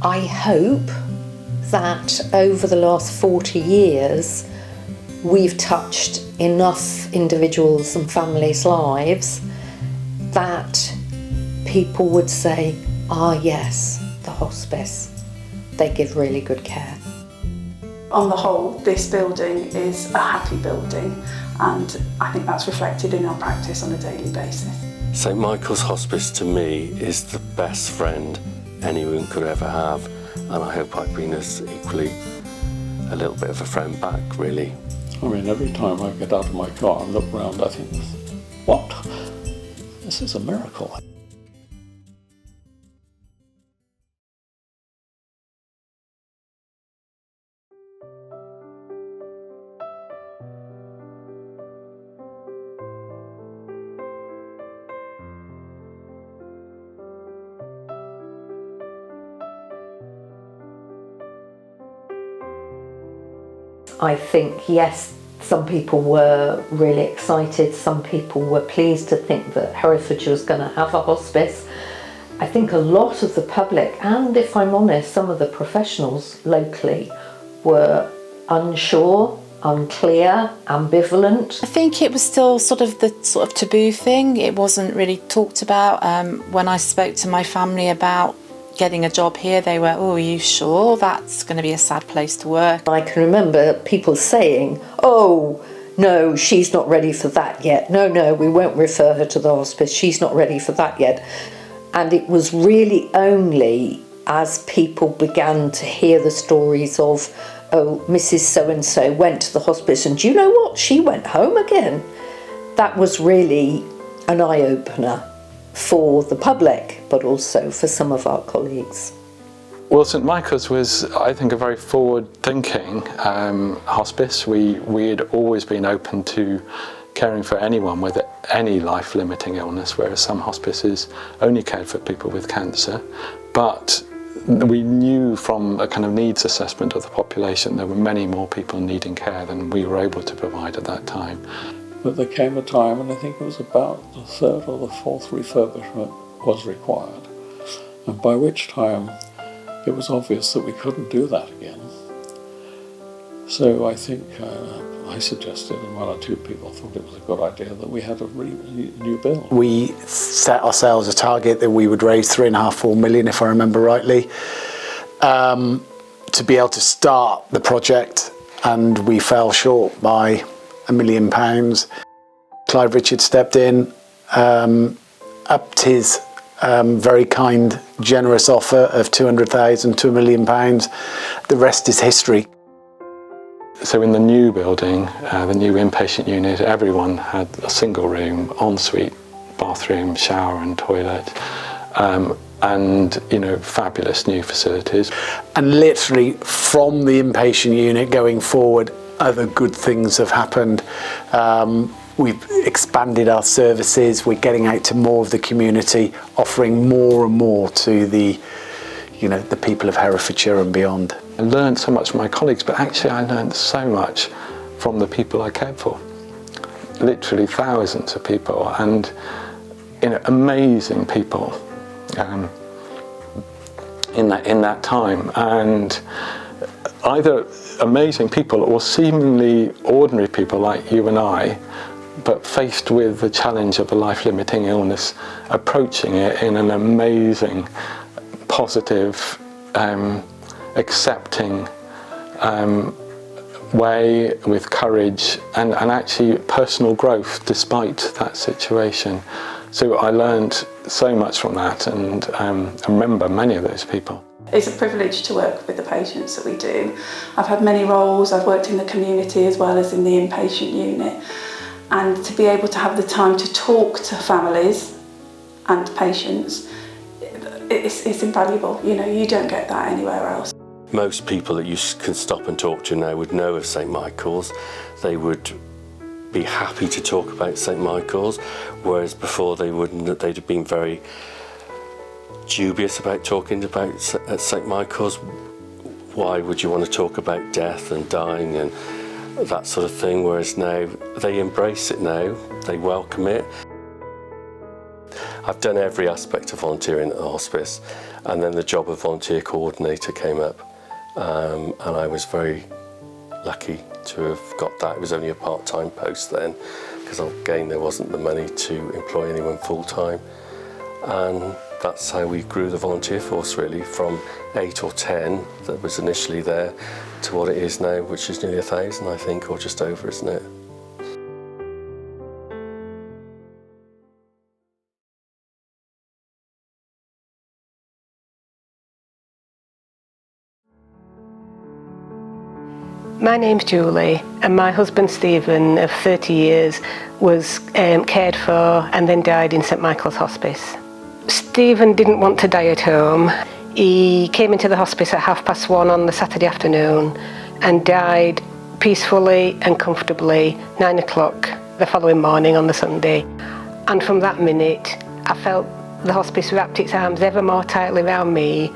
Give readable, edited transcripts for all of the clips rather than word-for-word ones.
I hope that over the last 40 years we've touched enough individuals and families' lives that people would say, ah yes, the hospice, they give really good care. On the whole, this building is a happy building, and I think that's reflected in our practice on a daily basis. St Michael's Hospice to me is the best friend anyone could ever have, and I hope I've been as equally a little bit of a friend back, really. I mean, every time I get out of my car and look around, I think, what? This is a miracle. I think, yes, some people were really excited, some people were pleased to think that Herefordshire was going to have a hospice. I think a lot of the public, and if I'm honest, some of the professionals locally were unsure, unclear, ambivalent. I think it was still sort of the taboo thing. It wasn't really talked about. When I spoke to my family about getting a job here, they were, oh, are you sure? That's going to be a sad place to work. I can remember people saying, oh, no, she's not ready for that yet. No, we won't refer her to the hospice. She's not ready for that yet. And it was really only as people began to hear the stories of, oh, Mrs. So-and-so went to the hospice, and do you know what? She went home again. That was really an eye-opener for the public, but also for some of our colleagues. Well, St Michael's was, I think, a very forward-thinking hospice. We had always been open to caring for anyone with any life-limiting illness, whereas some hospices only cared for people with cancer. But we knew from a kind of needs assessment of the population there were many more people needing care than we were able to provide at that time. But there came a time, and I think it was about the third or the fourth refurbishment was required, and by which time it was obvious that we couldn't do that again. So I think I suggested, and one or two people thought it was a good idea, that we had a new build. We set ourselves a target that we would raise 3.5–4 million, if I remember rightly, to be able to start the project, and we fell short by £1 million. Clive Richards stepped in, upped his very kind, generous offer of 200,000 to £1 million. The rest is history. So in the new building, the new inpatient unit, everyone had a single room, ensuite, bathroom, shower and toilet, and fabulous new facilities. And literally from the inpatient unit going forward, other good things have happened. We've expanded our services, we're getting out to more of the community, offering more and more to the people of Herefordshire and beyond. I learned so much from my colleagues, but actually I learned so much from the people I cared for. Literally thousands of people, and amazing people in that time, and either amazing people or seemingly ordinary people like you and I, but faced with the challenge of a life-limiting illness, approaching it in an amazing, positive, accepting way, with courage and actually personal growth despite that situation. So I learned so much from that, and I remember many of those people. It's a privilege to work with the patients that we do. I've had many roles. I've worked in the community as well as in the inpatient unit, and to be able to have the time to talk to families and patients, it's invaluable. You don't get that anywhere else. Most people that you can stop and talk to now would know of St Michael's. They would be happy to talk about St Michael's, whereas before they wouldn't. They'd have been very dubious about talking about St Michael's. Why would you want to talk about death and dying and that sort of thing, whereas now they embrace it now, they welcome it. I've done every aspect of volunteering at the hospice, and then the job of volunteer coordinator came up, and I was very lucky to have got that. It was only a part-time post then, because again there wasn't the money to employ anyone full-time, and that's how we grew the volunteer force, really, from 8 or 10 that was initially there to what it is now, which is nearly 1,000, I think, or just over, isn't it? My name's Julie, and my husband Stephen, of 30 years, was cared for and then died in St Michael's Hospice. Stephen didn't want to die at home. He came into the hospice at 1:30 on the Saturday afternoon and died peacefully and comfortably 9 o'clock the following morning on the Sunday. And from that minute, I felt the hospice wrapped its arms ever more tightly around me,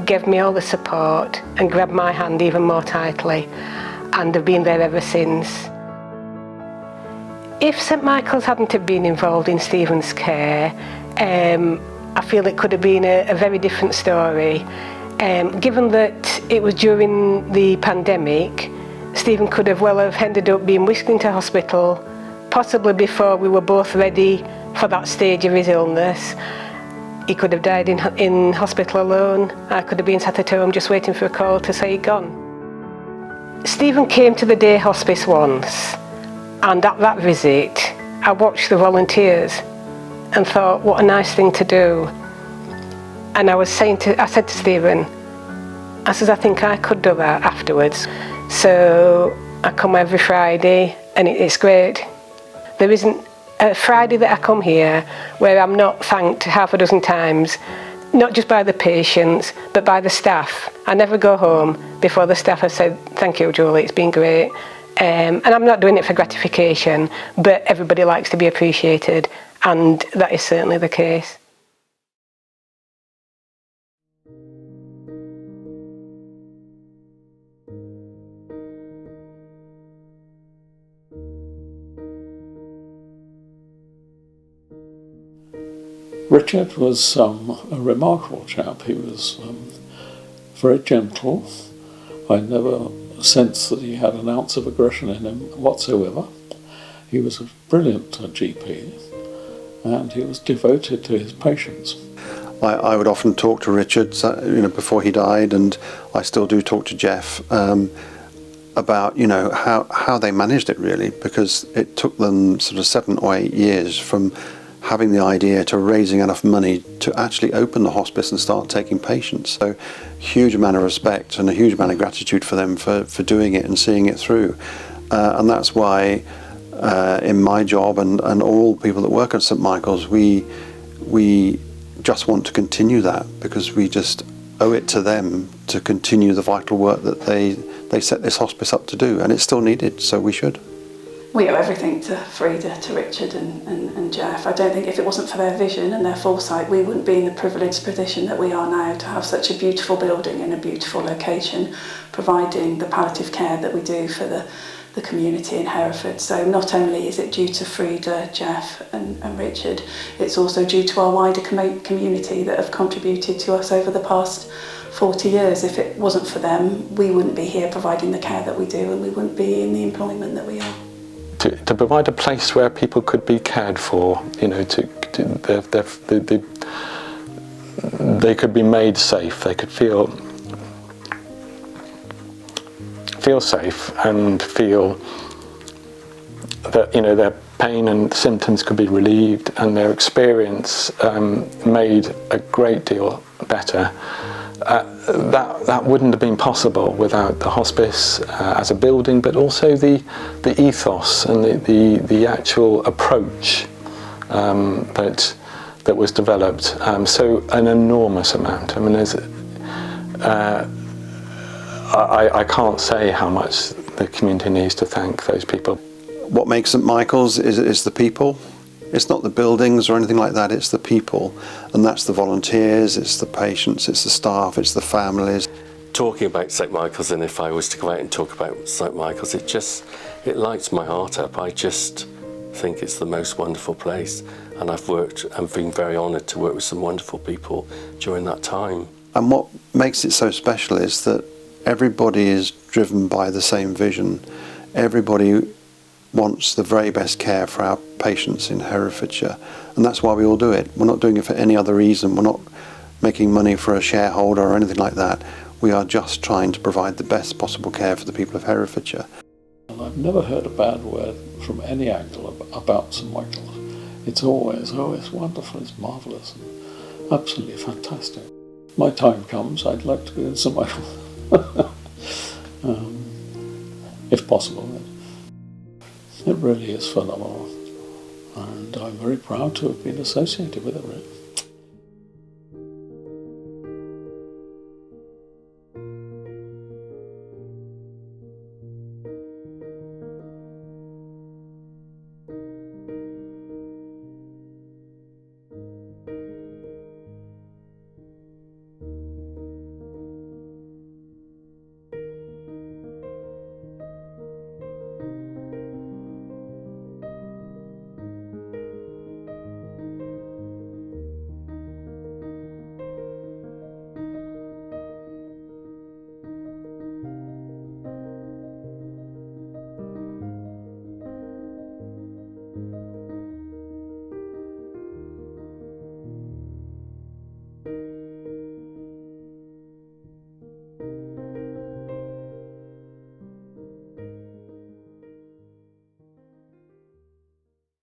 gave me all the support and grabbed my hand even more tightly, and have been there ever since. If St Michael's hadn't have been involved in Stephen's care, I feel it could have been a very different story. Given that it was during the pandemic, Stephen could have well have ended up being whisked into hospital, possibly before we were both ready for that stage of his illness. He could have died in hospital alone. I could have been sat at home just waiting for a call to say he'd gone. Stephen came to the day hospice once, and at that visit I watched the volunteers and thought, what a nice thing to do. And I said to Stephen, I think I could do that afterwards. So I come every Friday, and it's great. There isn't a Friday that I come here where I'm not thanked half a dozen times, not just by the patients, but by the staff. I never go home before the staff have said, thank you, Julie, it's been great. And I'm not doing it for gratification, but everybody likes to be appreciated, and that is certainly the case. Richard was a remarkable chap. He was very gentle. I never sensed that he had an ounce of aggression in him whatsoever. He was a brilliant GP, and he was devoted to his patients. I would often talk to Richard, before he died, and I still do talk to Jeff about, how they managed it, really, because it took them sort of 7 or 8 years from having the idea to raising enough money to actually open the hospice and start taking patients. So huge amount of respect and a huge amount of gratitude for them for doing it and seeing it through. And that's why in my job and all people that work at St Michael's, we just want to continue that, because we just owe it to them to continue the vital work that they set this hospice up to do, and it's still needed, so we should. We owe everything to Frida, to Richard and Jeff. I don't think if it wasn't for their vision and their foresight, we wouldn't be in the privileged position that we are now, to have such a beautiful building in a beautiful location, providing the palliative care that we do for the community in Hereford. So not only is it due to Frida, Jeff and Richard, it's also due to our wider community that have contributed to us over the past 40 years. If it wasn't for them, we wouldn't be here providing the care that we do, and we wouldn't be in the employment that we are. To provide a place where people could be cared for, they could be made safe, they could feel safe and feel that their pain and symptoms could be relieved, and their experience made a great deal better. That wouldn't have been possible without the hospice as a building, but also the ethos and the actual approach that was developed. So an enormous amount. I mean, I can't say how much the community needs to thank those people. What makes St Michael's is the people. It's not the buildings or anything like that, it's the people. And that's the volunteers, it's the patients, it's the staff, it's the families. Talking about St Michael's, and if I was to go out and talk about St Michael's, it lights my heart up. I just think it's the most wonderful place, and I've been very honoured to work with some wonderful people during that time. And what makes it so special is that everybody is driven by the same vision. Everybody wants the very best care for our patients in Herefordshire, and that's why we all do it. We're not doing it for any other reason. We're not making money for a shareholder or anything like that. We are just trying to provide the best possible care for the people of Herefordshire. And I've never heard a bad word from any angle about St Michael's. It's always, oh, it's wonderful, it's marvellous, and absolutely fantastic. My time comes, I'd like to go in St Michael's, if possible. It really is phenomenal, and I'm very proud to have been associated with it, really.